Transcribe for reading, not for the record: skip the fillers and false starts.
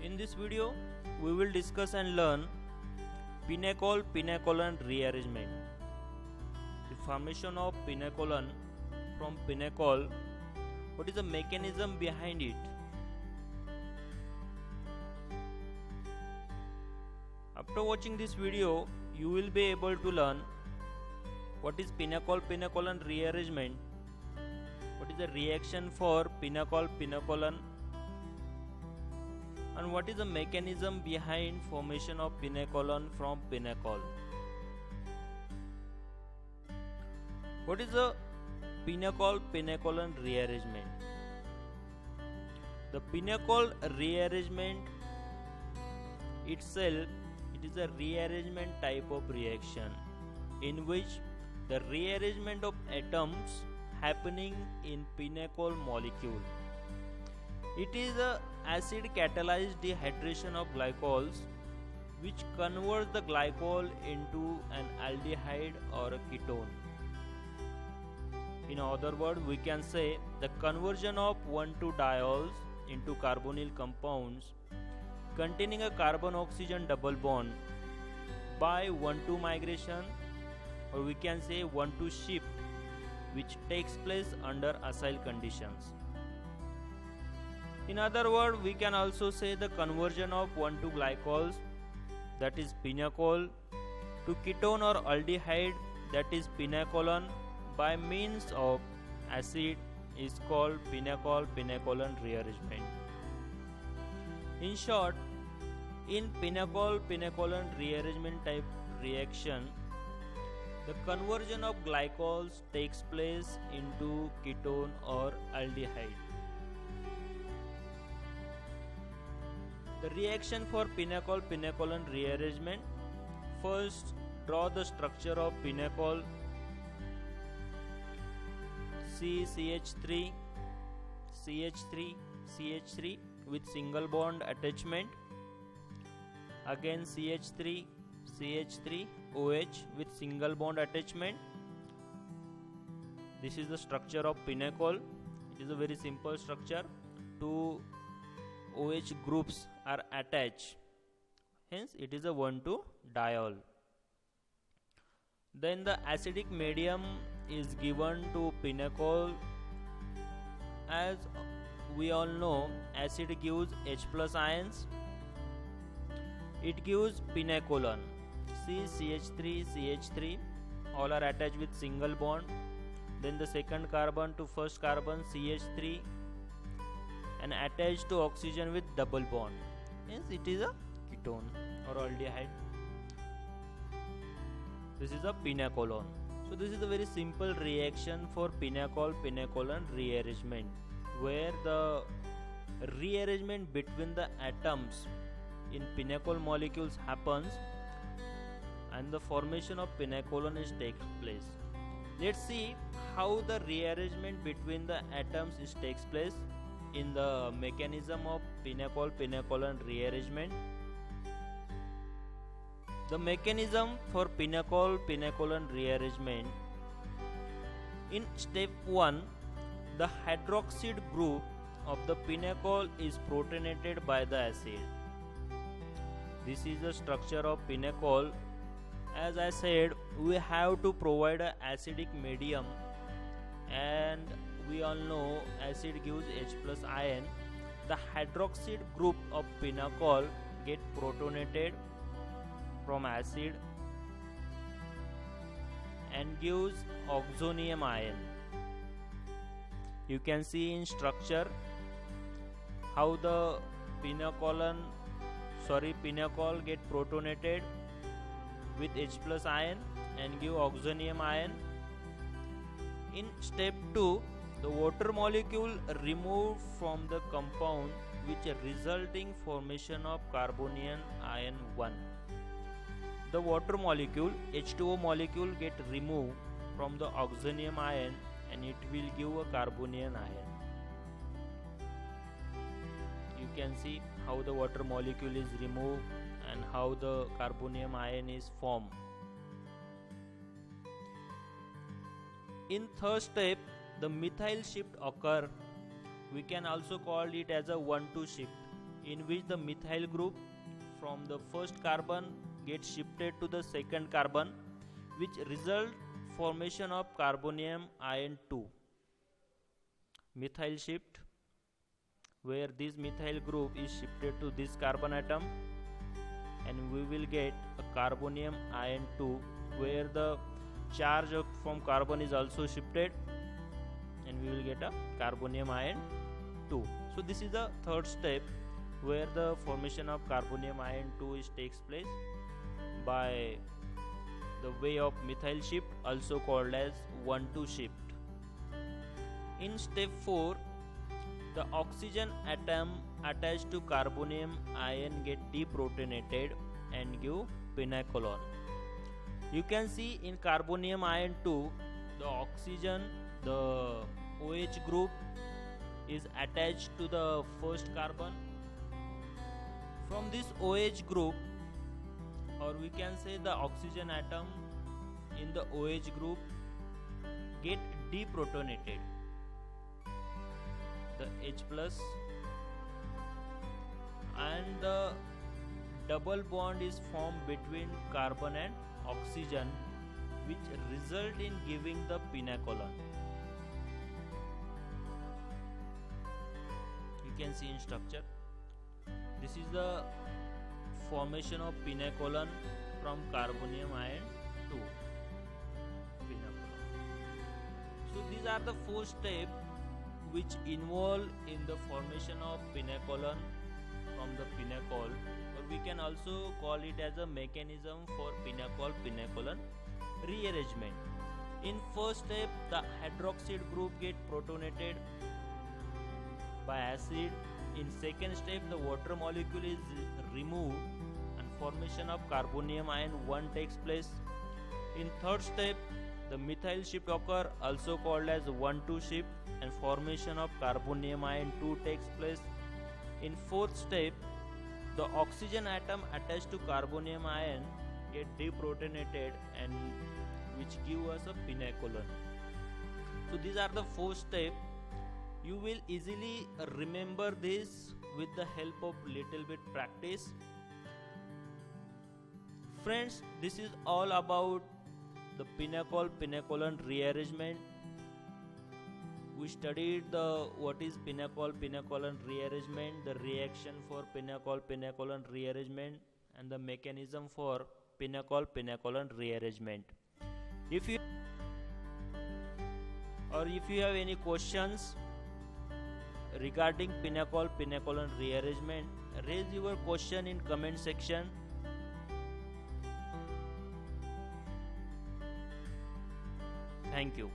In this video, we will discuss and learn pinnacle rearrangement. The formation of pinnacle from pinnacle. What is the mechanism behind it? After watching this video, you will be able to learn what is pinnacle rearrangement, what is the reaction for pinnacle, and what is the mechanism behind formation of pinnacle from pinnacle. What is the pinnacle rearrangement? The pinnacle rearrangement itself, it is a rearrangement type of reaction in which the rearrangement of atoms happening in pinnacle molecule. It is a acid catalyzed dehydration of glycols which converts the glycol into an aldehyde or a ketone. In other words, we can say the conversion of 1,2-diols into carbonyl compounds containing a carbon-oxygen double bond by 1,2 migration, or we can say 1,2 shift, which takes place under acyl conditions. In other words, we can also say the conversion of 1,2 glycols, that is pinnacle, to ketone or aldehyde, that is pinnacolone, by means of acid is called pinnacle rearrangement. In short, in pinnacle rearrangement type reaction, the conversion of glycols takes place into ketone or aldehyde. The reaction for pinnacle rearrangement. First, draw the structure of pinnacle. CH3 with single bond attachment. Again CH3 OH with single bond attachment. This is the structure of pinnacle. It is a very simple structure. Two OH groups are attached, hence it is a 1,2 diol. Then the acidic medium is given to pinnacle. As we all know, acid gives H+ ions. It gives pinnacolone. CH3 all are attached with single bond. Then the second carbon to first carbon CH3 and attached to oxygen with double bond. Hence it is a ketone or aldehyde. This is a pinnacolone. So this is a very simple reaction for pinnacle rearrangement, where the rearrangement between the atoms in pinnacle molecules happens and the formation of pinnacolone is takes place. Let's see how the rearrangement between the atoms takes place in the mechanism of pinnacle rearrangement. The mechanism for pinnacle rearrangement. In step 1, the hydroxide group of the pinnacle is protonated by the acid. This is the structure of pinnacle. As I said, we have to provide an acidic medium, and we all know acid gives H+ ion. The hydroxide group of pinnacle get protonated from acid and gives oxonium ion. You can see in structure how the pinnacle get protonated with H+ ion and give oxonium ion. In step 2, the water molecule removed from the compound, which resulting formation of carbonium ion 1. The water molecule, H2O molecule, get removed from the oxonium ion and it will give a carbonium ion. You can see how the water molecule is removed and how the carbonium ion is formed. In third step, the methyl shift occur. We can also call it as a 1,2 shift. in which the methyl group from the first carbon gets shifted to the second carbon, which result formation of carbonium ion 2. Methyl shift, where this methyl group is shifted to this carbon atom, and we will get a carbonium ion 2, where the charge from carbon is also shifted, and we will get a carbonium ion 2. So this is the third step, where the formation of carbonium ion 2 takes place by the way of methyl shift, also called as 1,2 shift. In step 4, the oxygen atom attached to carbonium ion get deprotonated and give pinacolon. You can see in carbonium ion 2, the oxygen, the OH group is attached to the first carbon. From this OH group, or we can say the oxygen atom in the OH group get deprotonated. The H plus and the double bond is formed between carbon and oxygen, which result in giving the pinacolon. You can see in structure. This is the formation of pinacolon from carbonium ion 2. Pinacolon. So these are the 4 steps which involve in the formation of pinacolon from the pinacol, or we can also call it as a mechanism for pinacol-pinacolon rearrangement. In first step, the hydroxide group get protonated by acid. In second step, the water molecule is removed and formation of carbonium ion 1 takes place. In third step, the methyl shift occur, also called as 1,2 shift, and formation of carbonium ion 2 takes place. In fourth step, the oxygen atom attached to carbonium ion get deprotonated, and which give us a pinacolon. So these are the 4 steps. You will easily remember this with the help of little bit practice. Friends, this is all about the pinacol-pinacolon rearrangement. We studied what is pinacol-pinacolon rearrangement, the reaction for pinacol-pinacolon rearrangement, and the mechanism for pinacol-pinacolon rearrangement. If you have any questions regarding pinacol-pinacolon rearrangement, raise your question in comment section. Thank you.